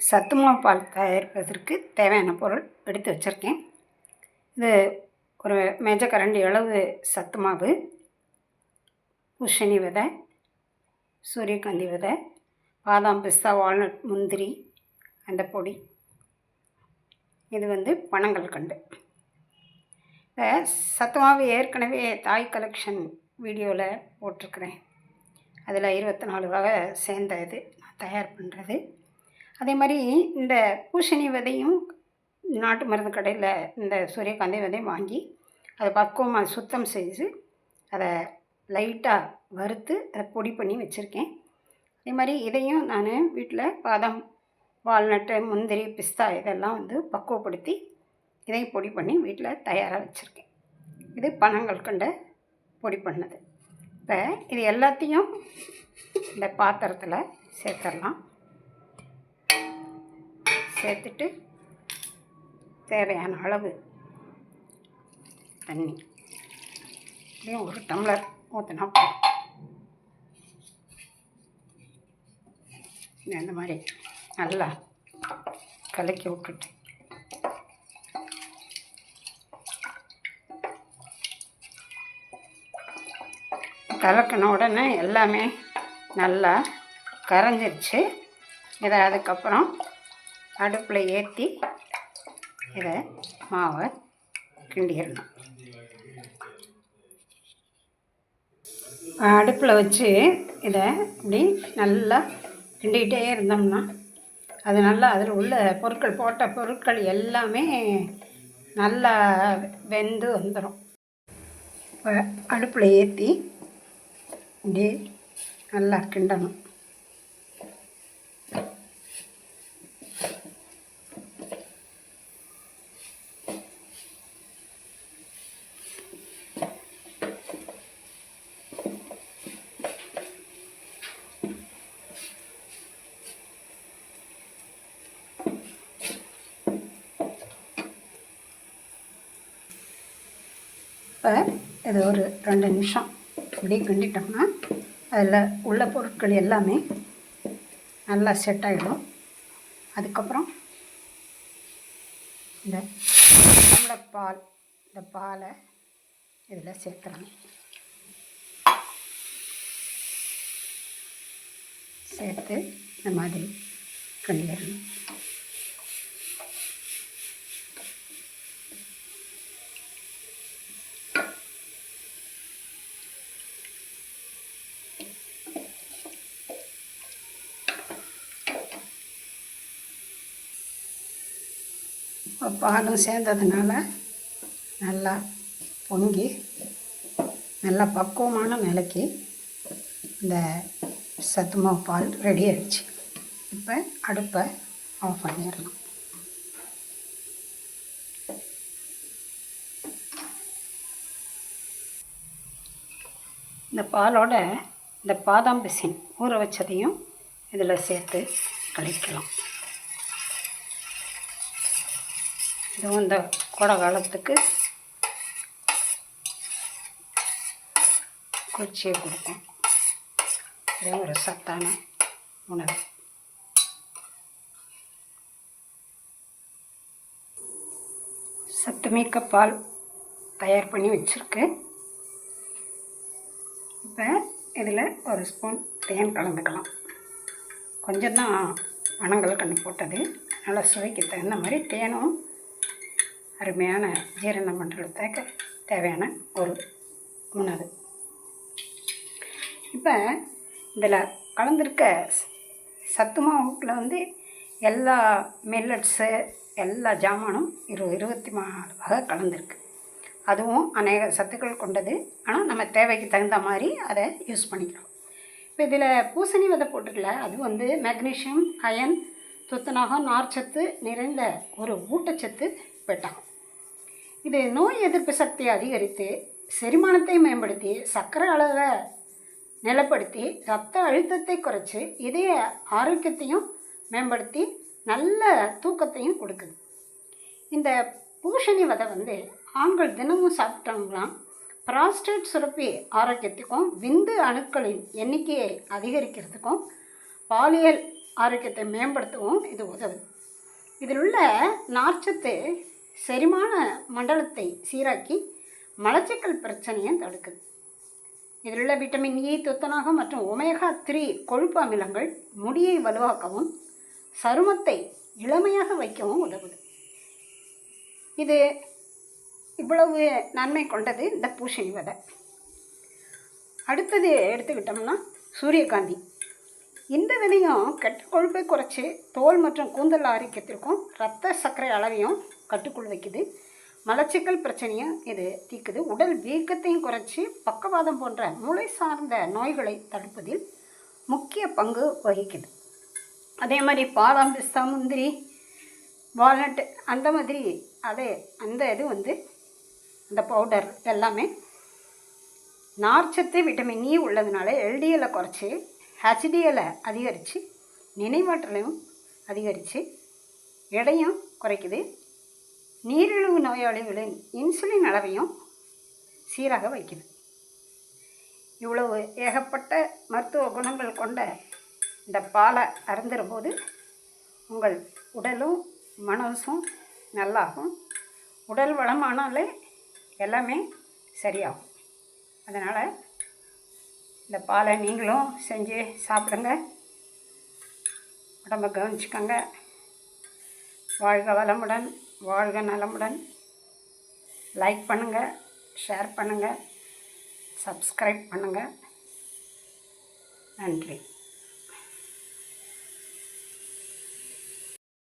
சத்து மாவு பால் தயாரிப்பதற்கு தேவையான பொருள் எடுத்து வச்சுருக்கேன். இது ஒரு மேஜக்கரண்டி அளவு சத்து மாவு, பூசணி விதை, சூரியகாந்தி விதை, பாதாம், பிஸ்தா, வால்நட், முந்திரி அந்த பொடி. இது பனங்கல்கண்டு. இந்த சத்து மாவு ஏற்கனவே தாய் கலெக்ஷன் வீடியோவில் போட்டிருக்கிறேன். அதில் 24 வகை சேர்ந்த இது நான் தயார் பண்ணுறது. அதே மாதிரி இந்த பூசணி விதையும் நாட்டு மருந்து கடையில் இந்த சூரியகாந்தி விதையும் வாங்கி அதை பக்குவமாக சுத்தம் செய்து அதை லைட்டாக வறுத்து அதை பொடி பண்ணி வச்சுருக்கேன். அதே மாதிரி இதையும் நான் வீட்டில் பாதாம், வால்நட்டு, முந்திரி, பிஸ்தா இதெல்லாம் பக்குவப்படுத்தி இதையும் பொடி பண்ணி வீட்டில் தயாராக வச்சுருக்கேன். இது பனங்கல்கண்டை பொடி பண்ணது. இப்போ இது எல்லாத்தையும் இந்த பாத்திரத்தில் சேர்த்துடலாம். சேர்த்துட்டு தேவையான அளவு தண்ணி இதையும் 1 டம்ளர் ஊற்றினா போதும். இந்த மாதிரி நல்லா கலக்கி விட்டுட்டு கலக்கின உடனே எல்லாமே நல்லா கரைஞ்சிருச்சு. இதை அதுக்கப்புறம் அடுப்பில் ஏற்றி இதை மாவை கிண்டிடணும். அடுப்பில் வச்சு இதை இப்படி நல்லா கிண்டிக்கிட்டே இருந்தோம்னா அது நல்லா அதில் உள்ள பொருட்கள் போட்ட பொருட்கள் எல்லாமே நல்லா வெந்து வந்துடும். இப்போ அடுப்பில் ஏற்றி இப்படி நல்லா கிண்டணும். இப்போ இது ஒரு 2 நிமிஷம் இப்படி கிண்டிட்டோம்னா அதில் உள்ள பொருட்கள் எல்லாமே நல்லா செட் ஆகிடும். அதுக்கப்புறம் இந்த பால், இந்த பாலை இதில் சேர்த்துடணும். சேர்த்து இந்த மாதிரி கிண்டிடணும். பாலும் சேர்ந்ததுனால நல்லா பொங்கி நல்லா பக்குவமான நிலைக்கு இந்த சத்து மாவு பால் ரெடி ஆகிடுச்சு. இப்போ அடுப்பை ஆஃப் பண்ணிடலாம். இந்த பாலோட இந்த பாதாம் பிசின் ஊற வச்சதையும் இதில் சேர்த்து கலக்கலாம். இதுவும் இந்த கோடை காலத்துக்கு குளிர்ச்சியை கொடுக்கும். இதே ஒரு சத்தான உணவு. சத்துமிக்க பால் தயார் பண்ணி வச்சுருக்கு. இப்போ இதில் 1 ஸ்பூன் தேன் கலந்துக்கலாம். கொஞ்சம் தான் பனங்கல்கண்டு போட்டது, நல்லா சுவைக்கு தகுந்த மாதிரி தேனும் அருமையான ஜீரண மண்டலத்துக்கு தேவையான ஒரு உணவு. இப்போ இதில் கலந்துருக்க சத்து மாவுக்குள்ள எல்லா மில்லட்ஸு எல்லா ஜாமானும் 24 வகை கலந்துருக்கு. அதுவும் அநேக சத்துக்கள் கொண்டது. ஆனால் நம்ம தேவைக்கு தகுந்த மாதிரி அதை யூஸ் பண்ணிக்கிறோம். இப்போ இதில் பூசணி விதை போட்டுக்கல. அது மெக்னீஷியம், அயன், துத்தநாகம், நார்ச்சத்து நிறைந்த ஒரு ஊட்டச்சத்து பெட்டகம். இது நோய் எதிர்ப்பு சக்தியை அதிகரித்து செரிமானத்தை மேம்படுத்தி சர்க்கரை அளவை நிலைப்படுத்தி ரத்த அழுத்தத்தை குறைச்சி இதய ஆரோக்கியத்தையும் மேம்படுத்தி நல்ல தூக்கத்தையும் கொடுக்குது. இந்த பூசணி விதை ஆண்கள் தினமும் சாப்பிட்டாங்களாம் ப்ராஸ்டேட் சுரப்பி ஆரோக்கியத்துக்கும் விந்து அணுக்களின் எண்ணிக்கையை அதிகரிக்கிறதுக்கும் பாலியல் ஆரோக்கியத்தை மேம்படுத்தவும் இது உதவுது. இதில் உள்ள நார்ச்சத்து செரிமான மண்டலத்தை சீராக்கி மலச்சிக்கல் பிரச்சனையை தடுக்குது. இதில் உள்ள விட்டமின் இ, துத்தநாகம் மற்றும் ஒமேகா 3 கொழுப்பு அமிலங்கள் முடியை வலுவாக்கவும் சருமத்தை இளமையாக வைக்கவும் உதவுது. இது இவ்வளவு நன்மை கொண்டது இந்த பூசணி விதை. அடுத்தது எடுத்துக்கிட்டோம்னா சூரியகாந்தி. இந்த விதையும் கெட்ட கொழுப்பை குறைச்சி தோல் மற்றும் கூந்தல் ஆரோக்கியத்திற்கும் இரத்த சர்க்கரை அளவையும் கட்டுக்குள் வைக்குது. மலச்சிக்கல் பிரச்சனையும் இது தீக்குது. உடல் வீக்கத்தையும் குறைச்சி பக்கவாதம் போன்ற மூளை சார்ந்த நோய்களை தடுப்பதில் முக்கிய பங்கு வகிக்குது. அதே மாதிரி பாதாம், பிஸ்தா, முந்திரி, வால்நட் அந்த மாதிரி அந்த இது அந்த பவுடர் எல்லாமே நார்ச்சத்து விட்டமின் இ உள்ளதுனால எல்டிஎல்லை குறைச்சி ஹெச்டிஎல்லை அதிகரித்து நினைவாற்றலையும் அதிகரித்து எடையும் குறைக்குது. நீரிழிவு நோயாளிகளின் இன்சுலின் அளவையும் சீராக வைக்குது. இவ்வளவு ஏகப்பட்ட மருத்துவ குணங்கள் கொண்ட இந்த பாலை அருந்துகிற போது உங்கள் உடலும் மனசும் நல்லாகும். உடல் வளமானாலே எல்லாமே சரியாகும். அதனால் இந்த பாலை நீங்களும் செஞ்சு சாப்பிடுங்க. உடம்பை கவனிச்சுக்கோங்க. வாழ்க வளமுடன், வாழ்க நலமுடன். லைக் பண்ணுங்கள், ஷேர் பண்ணுங்கள், சப்ஸ்கிரைப் பண்ணுங்கள். நன்றி.